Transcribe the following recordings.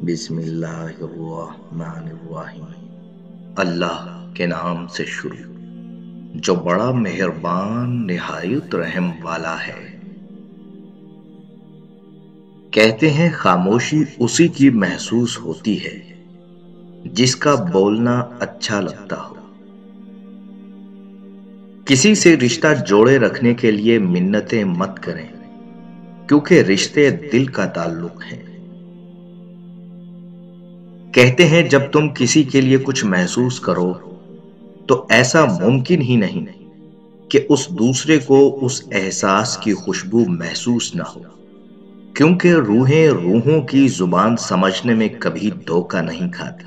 بسم اللہ الرحمن الرحیم۔ اللہ کے نام سے شروع جو بڑا مہربان نہایت رحم والا ہے۔ کہتے ہیں خاموشی اسی کی محسوس ہوتی ہے جس کا بولنا اچھا لگتا ہو۔ کسی سے رشتہ جوڑے رکھنے کے لیے منتیں مت کریں، کیونکہ رشتے دل کا تعلق ہیں۔ کہتے ہیں جب تم کسی کے لیے کچھ محسوس کرو تو ایسا ممکن ہی نہیں کہ اس دوسرے کو اس احساس کی خوشبو محسوس نہ ہو، کیونکہ روحیں روحوں کی زبان سمجھنے میں کبھی دھوکہ نہیں کھاتی۔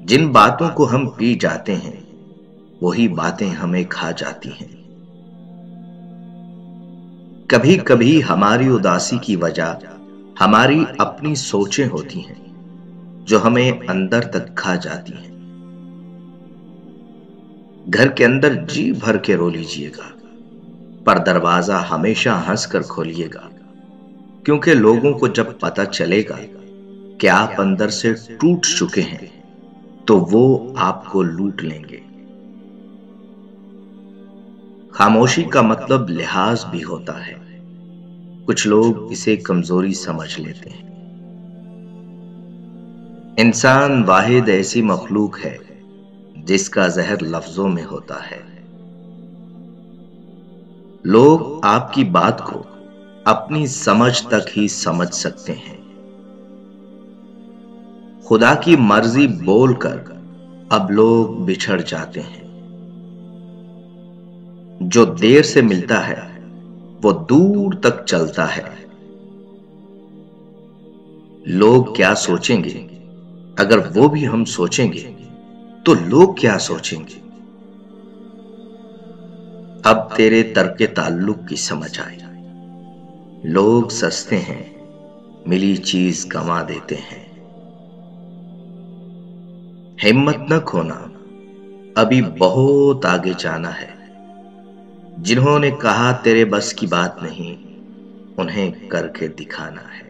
جن باتوں کو ہم پی جاتے ہیں وہی باتیں ہمیں کھا جاتی ہیں۔ کبھی کبھی ہماری اداسی کی وجہ ہماری اپنی سوچیں ہوتی ہیں جو ہمیں اندر تک کھا جاتی ہیں۔ گھر کے اندر جی بھر کے رو لیجئے گا، پر دروازہ ہمیشہ ہنس کر کھولیے گا، کیونکہ لوگوں کو جب پتہ چلے گا کہ آپ اندر سے ٹوٹ چکے ہیں تو وہ آپ کو لوٹ لیں گے۔ خاموشی کا مطلب لحاظ بھی ہوتا ہے۔ کچھ لوگ اسے کمزوری سمجھ لیتے ہیں۔ انسان واحد ایسی مخلوق ہے جس کا زہر لفظوں میں ہوتا ہے۔ لوگ آپ کی بات کو اپنی سمجھ تک ہی سمجھ سکتے ہیں۔ خدا کی مرضی بول کر اب لوگ بچھڑ جاتے ہیں۔ جو دیر سے ملتا ہے وہ دور تک چلتا ہے۔ لوگ کیا سوچیں گے اگر وہ بھی ہم سوچیں گے تو لوگ کیا سوچیں گے؟ اب تیرے ترک تعلق کی سمجھ آئی۔ لوگ سستے ہیں، ملی چیز گنوا دیتے ہیں۔ ہمت نہ کھونا، ابھی بہت آگے جانا ہے۔ جنہوں نے کہا تیرے بس کی بات نہیں، انہیں کر کے دکھانا ہے۔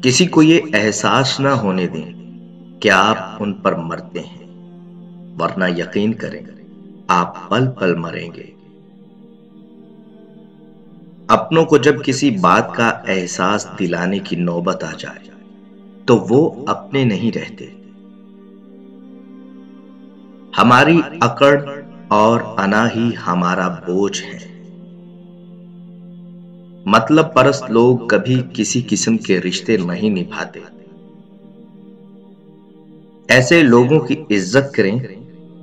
کسی کو یہ احساس نہ ہونے دیں کہ آپ ان پر مرتے ہیں، ورنہ یقین کریں آپ پل پل مریں گے۔ اپنوں کو جب کسی بات کا احساس دلانے کی نوبت آ جائے تو وہ اپنے نہیں رہتے۔ ہماری اکڑ اور انا ہی ہمارا بوجھ ہے۔ مطلب پرست لوگ کبھی کسی قسم کے رشتے نہیں نبھاتے۔ ایسے لوگوں کی عزت کریں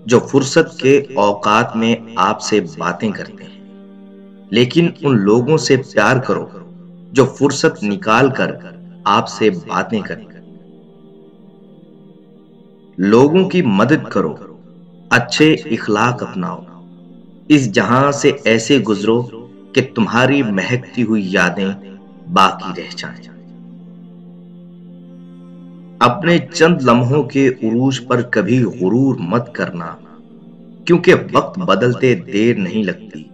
جو فرصت کے اوقات میں آپ سے باتیں کرتے ہیں، لیکن ان لوگوں سے پیار کرو جو فرصت نکال کر آپ سے باتیں کریں۔ لوگوں کی مدد کرو، اچھے اخلاق اپناؤ، اس جہاں سے ایسے گزرو کہ تمہاری مہکتی ہوئی یادیں باقی رہ جائیں۔ اپنے چند لمحوں کے عروج پر کبھی غرور مت کرنا، کیونکہ وقت بدلتے دیر نہیں لگتی۔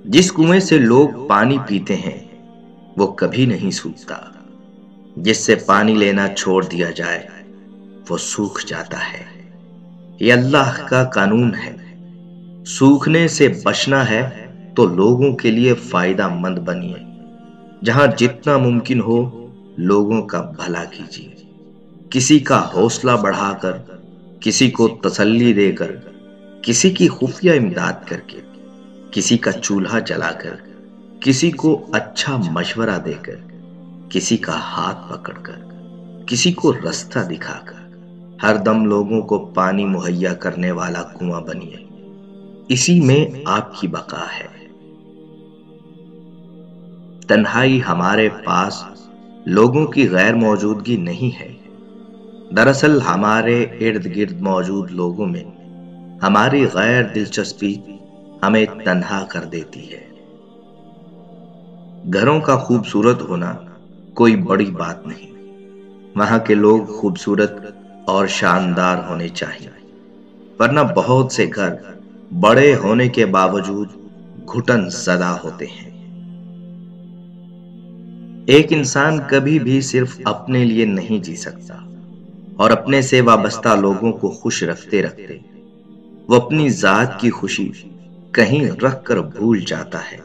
جس کنویں سے لوگ پانی پیتے ہیں وہ کبھی نہیں سوکھتا، جس سے پانی لینا چھوڑ دیا جائے وہ سوکھ جاتا ہے۔ یہ اللہ کا قانون ہے۔ سوکھنے سے بچنا ہے تو لوگوں کے لیے فائدہ مند بنیے۔ جہاں جتنا ممکن ہو لوگوں کا بھلا کیجیے۔ کسی کا حوصلہ بڑھا کر، کسی کو تسلی دے کر، کسی کی خفیہ امداد کر کے، کسی کا چولہا جلا کر، کسی کو اچھا مشورہ دے کر، کسی کا ہاتھ پکڑ کر، کسی کو رستہ دکھا کر، ہر دم لوگوں کو پانی مہیا کرنے والا کنواں بنیے۔ اسی میں آپ کی بقا ہے۔ تنہائی ہمارے پاس لوگوں کی غیر موجودگی نہیں ہے۔ دراصل ہمارے ارد گرد موجود لوگوں میں ہماری غیر دلچسپی ہمیں تنہا کر دیتی ہے۔ گھروں کا خوبصورت ہونا کوئی بڑی بات نہیں، وہاں کے لوگ خوبصورت اور شاندار ہونے چاہیے، ورنہ بہت سے گھر بڑے ہونے کے باوجود گھٹن زدہ ہوتے ہیں۔ ایک انسان کبھی بھی صرف اپنے لیے نہیں جی سکتا، اور اپنے سے وابستہ لوگوں کو خوش رکھتے رکھتے وہ اپنی ذات کی خوشی کہیں رکھ کر بھول جاتا ہے۔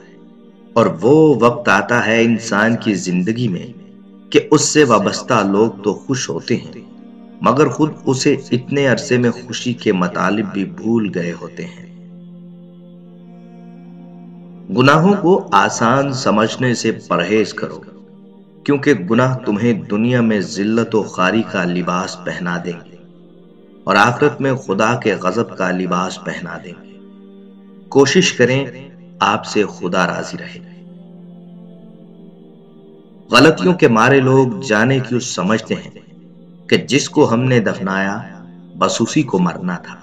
اور وہ وقت آتا ہے انسان کی زندگی میں کہ اس سے وابستہ لوگ تو خوش ہوتے ہیں، مگر خود اسے اتنے عرصے میں خوشی کے مطالب بھی بھول گئے ہوتے ہیں۔ گناہوں کو آسان سمجھنے سے پرہیز کرو، کیونکہ گناہ تمہیں دنیا میں ذلت و خواری کا لباس پہنا دیں گے اور آخرت میں خدا کے غضب کا لباس پہنا دیں گے۔ کوشش کریں آپ سے خدا راضی رہے۔ غلطیوں کے مارے لوگ جانے کیوں سمجھتے ہیں کہ جس کو ہم نے دفنایا بس اسی کو مرنا تھا۔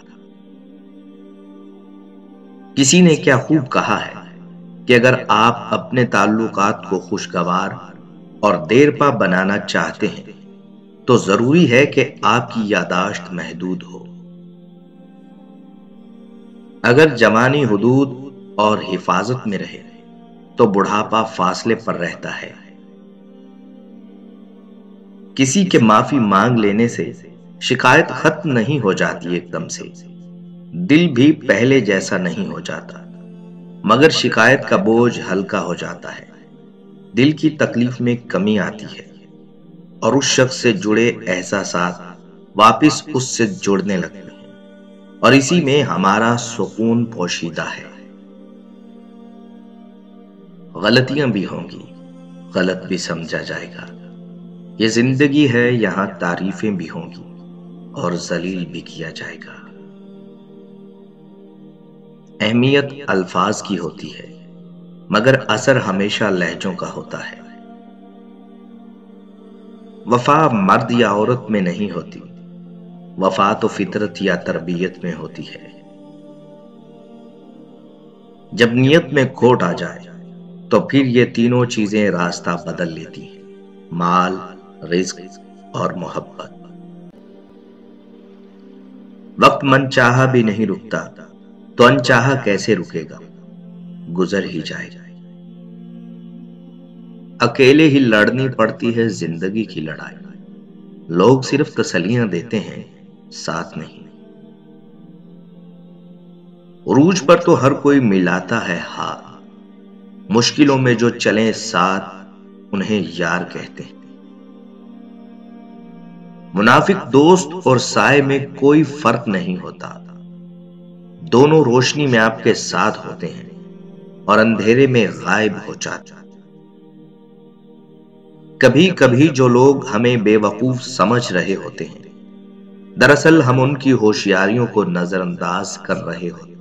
کسی نے کیا خوب کہا ہے کہ اگر آپ اپنے تعلقات کو خوشگوار اور دیرپا بنانا چاہتے ہیں تو ضروری ہے کہ آپ کی یادداشت محدود ہو۔ اگر جوانی حدود اور حفاظت میں رہے تو بڑھاپا فاصلے پر رہتا ہے۔ کسی کے معافی مانگ لینے سے شکایت ختم نہیں ہو جاتی ایک دم سے، دل بھی پہلے جیسا نہیں ہو جاتا، مگر شکایت کا بوجھ ہلکا ہو جاتا ہے، دل کی تکلیف میں کمی آتی ہے، اور اس شخص سے جڑے احساسات واپس اس سے جڑنے لگتے ہیں، اور اسی میں ہمارا سکون پوشیدہ ہے۔ غلطیاں بھی ہوں گی، غلط بھی سمجھا جائے گا، یہ زندگی ہے، یہاں تعریفیں بھی ہوں گی اور ذلیل بھی کیا جائے گا۔ اہمیت الفاظ کی ہوتی ہے، مگر اثر ہمیشہ لہجوں کا ہوتا ہے۔ وفا مرد یا عورت میں نہیں ہوتی، وفا تو فطرت یا تربیت میں ہوتی ہے۔ جب نیت میں کھوٹ آ جائے تو پھر یہ تینوں چیزیں راستہ بدل لیتی ہیں: مال، رزق اور محبت۔ وقت من چاہا بھی نہیں رکتا تو انچاہا کیسے رکے گا، گزر ہی جائے گا۔ اکیلے ہی لڑنی پڑتی ہے زندگی کی لڑائی، لوگ صرف تسلیاں دیتے ہیں، ساتھ نہیں۔ عروج پر تو ہر کوئی ملاتا ہے ہاتھ، مشکلوں میں جو چلیں ساتھ انہیں یار کہتے ہیں۔ منافق دوست اور سائے میں کوئی فرق نہیں ہوتا، دونوں روشنی میں آپ کے ساتھ ہوتے ہیں اور اندھیرے میں غائب ہو جاتے ہیں۔ کبھی کبھی جو لوگ ہمیں بے وقوف سمجھ رہے ہوتے ہیں، دراصل ہم ان کی ہوشیاریوں کو نظر انداز کر رہے ہوتے ہیں۔